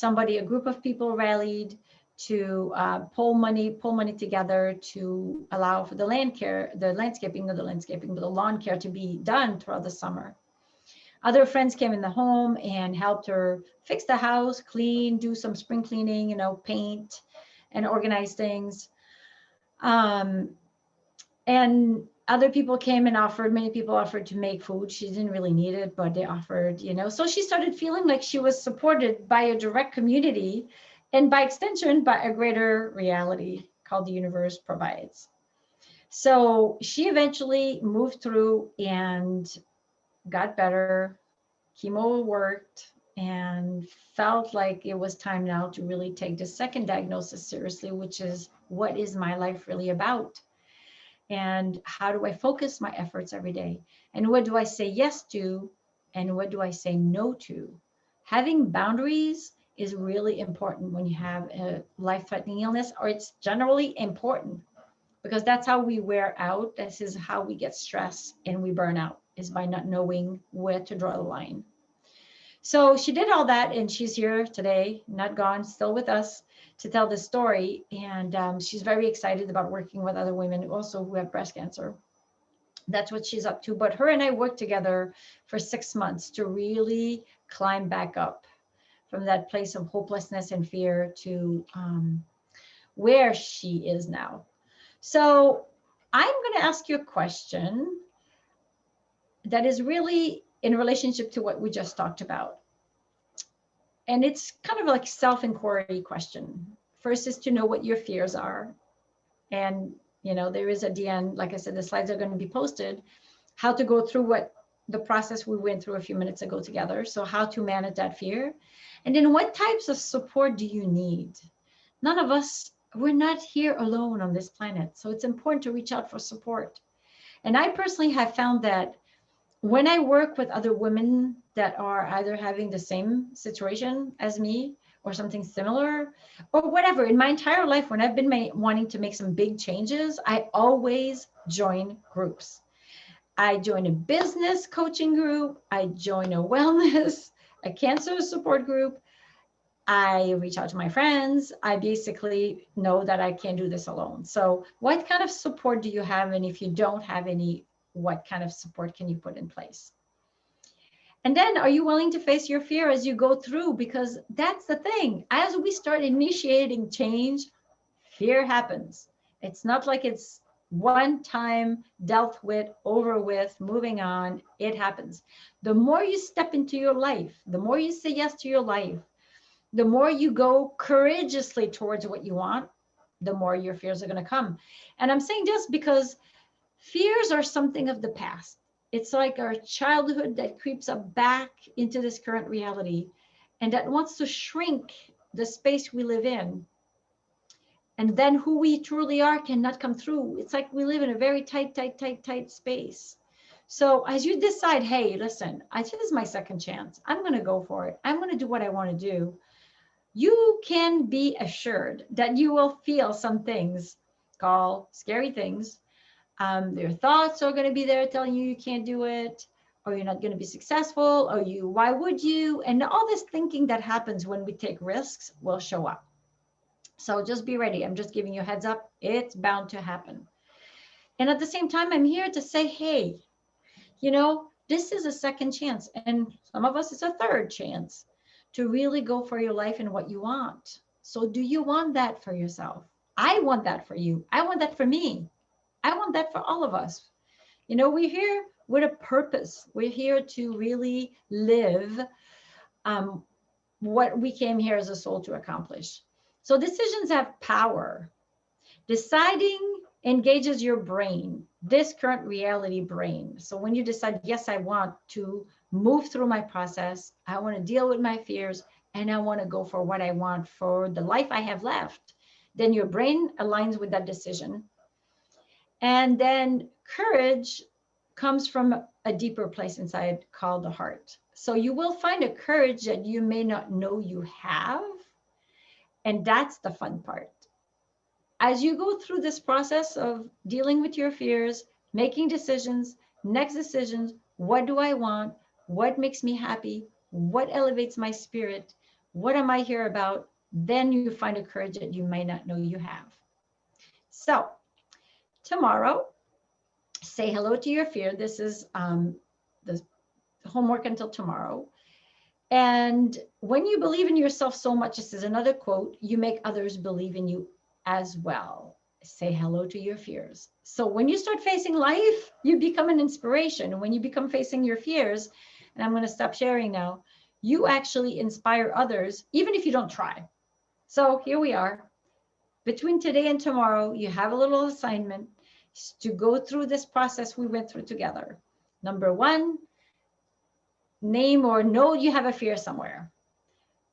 A group of people rallied to pull money together to allow for the landscaping, but the lawn care to be done throughout the summer. Other friends came in the home and helped her fix the house, clean, do some spring cleaning, paint and organize things. And other people came and many people offered to make food. She didn't really need it, but they offered, So she started feeling like she was supported by a direct community, and by extension, by a greater reality called the universe provides. So she eventually moved through and got better. Chemo worked, and felt like it was time now to really take the second diagnosis seriously, which is, what is my life really about? And how do I focus my efforts every day? And what do I say yes to? And what do I say no to? Having boundaries is really important when you have a life-threatening illness, or it's generally important, because that's how we wear out. This is how we get stressed and we burn out, is by not knowing where to draw the line. So she did all that, and she's here today, not gone, still with us, to tell this story. And she's very excited about working with other women also who have breast cancer. That's what she's up to. But her and I worked together for 6 months to really climb back up from that place of hopelessness and fear to where she is now. So I'm going to ask you a question that is really in relationship to what we just talked about. And it's kind of like self-inquiry question. First is to know what your fears are. And, there is at the end, like I said, the slides are going to be posted, how to go through what the process we went through a few minutes ago together. So how to manage that fear. And then what types of support do you need? None of us, we're not here alone on this planet. So it's important to reach out for support. And I personally have found that when I work with other women that are either having the same situation as me or something similar or whatever, in my entire life, when I've been wanting to make some big changes, I always join groups. I join a business coaching group. I join a wellness, a cancer support group. I reach out to my friends. I basically know that I can't do this alone. So what kind of support do you have? And if you don't have any, what kind of support can you put in place? And then are you willing to face your fear as you go through? Because that's the thing. As we start initiating change, fear happens. It's not like it's one time dealt with, over with, moving on. It happens. The more you step into your life, the more you say yes to your life, the more you go courageously towards what you want, the more your fears are going to come. And I'm saying this because fears are something of the past. It's like our childhood that creeps up back into this current reality and that wants to shrink the space we live in. And then who we truly are cannot come through. It's like we live in a very tight space. So as you decide, hey, listen, this is my second chance. I'm going to go for it. I'm going to do what I want to do. You can be assured that you will feel some things called scary things. Your thoughts are going to be there telling you you can't do it, or you're not going to be successful, or why would you? And all this thinking that happens when we take risks will show up. So just be ready. I'm just giving you a heads up. It's bound to happen. And at the same time, I'm here to say, hey, this is a second chance. And some of us, it's a third chance to really go for your life and what you want. So do you want that for yourself? I want that for you. I want that for me. I want that for all of us. We're here with a purpose. We're here to really live what we came here as a soul to accomplish. So decisions have power. Deciding engages your brain, this current reality brain. So when you decide, yes, I want to move through my process, I want to deal with my fears, and I want to go for what I want for the life I have left, then your brain aligns with that decision. And then courage comes from a deeper place inside called the heart. So you will find a courage that you may not know you have. And that's the fun part. As you go through this process of dealing with your fears, making decisions, next decisions, what do I want? What makes me happy? What elevates my spirit? What am I here about? Then you find a courage that you may not know you have. So tomorrow, say hello to your fear. This is the homework until tomorrow. And when you believe in yourself so much, this is another quote, you make others believe in you as well. Say hello to your fears. So when you start facing life, you become an inspiration. When you become facing your fears, and I'm going to stop sharing now, you actually inspire others, even if you don't try. So here we are. Between today and tomorrow, you have a little assignment to go through this process we went through together. Number one, name or know you have a fear somewhere.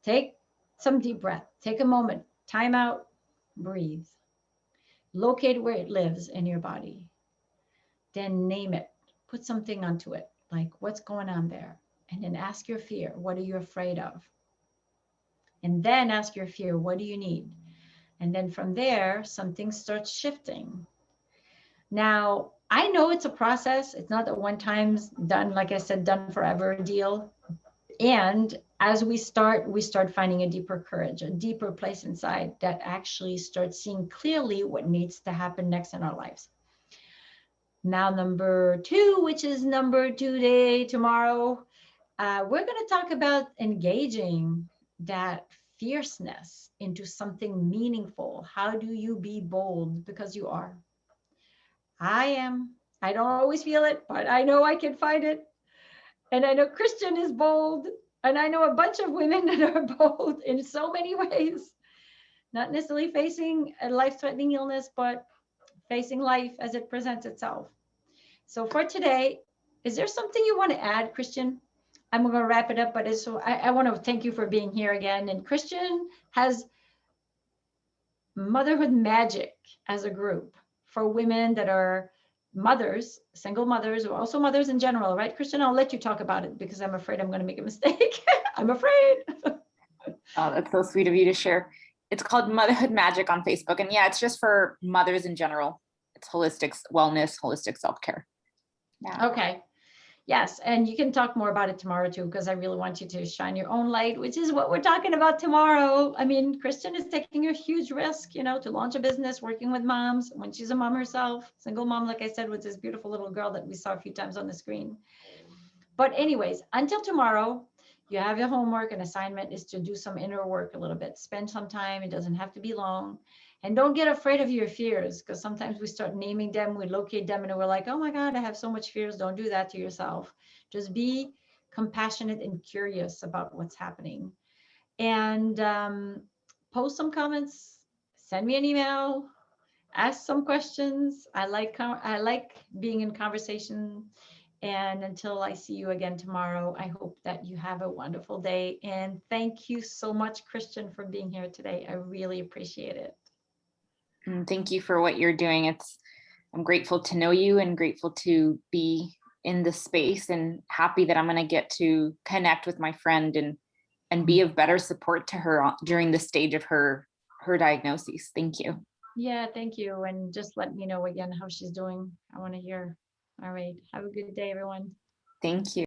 Take some deep breath. Take a moment. Time out. Breathe. Locate where it lives in your body. Then name it. Put something onto it, like what's going on there. And then ask your fear, what are you afraid of? And then ask your fear, what do you need? And then from there, something starts shifting. Now, I know it's a process. It's not a one time done, like I said, done forever deal. And as we start finding a deeper courage, a deeper place inside that actually starts seeing clearly what needs to happen next in our lives. Now, number two, which is number 2 day tomorrow, we're going to talk about engaging that fierceness into something meaningful. How do you be bold? Because you are. I am. I don't always feel it, but I know I can find it. And I know Christian is bold. And I know a bunch of women that are bold in so many ways. Not necessarily facing a life-threatening illness, but facing life as it presents itself. So for today, Is there something you want to add, Christian? I'm going to wrap it up, but I want to thank you for being here again. And Christian has Motherhood Magic as a group for women that are mothers, single mothers, or also mothers in general, right, Christian? I'll let you talk about it because I'm afraid I'm going to make a mistake. I'm afraid. Oh, that's so sweet of you to share. It's called Motherhood Magic on Facebook. And yeah, it's just for mothers in general. It's holistic wellness, holistic self-care. Yeah. Okay. Yes, and you can talk more about it tomorrow too, because I really want you to shine your own light, which is what we're talking about tomorrow. I mean, Kristen is taking a huge risk, to launch a business, working with moms when she's a mom herself, single mom, like I said, with this beautiful little girl that we saw a few times on the screen. But anyways, until tomorrow, you have your homework and assignment is to do some inner work a little bit. Spend some time. It doesn't have to be long. And don't get afraid of your fears, because sometimes we start naming them, we locate them, and we're like, oh my God, I have so much fears. Don't do that to yourself. Just be compassionate and curious about what's happening. And post some comments, send me an email, ask some questions. I like being in conversation. And until I see you again tomorrow, I hope that you have a wonderful day. And thank you so much, Christian, for being here today. I really appreciate it. And thank you for what you're doing. I'm grateful to know you and grateful to be in this space and happy that I'm going to get to connect with my friend and be of better support to her during the stage of her diagnosis. Thank you. Yeah, thank you. And just let me know again how she's doing. I want to hear. All right. Have a good day, everyone. Thank you.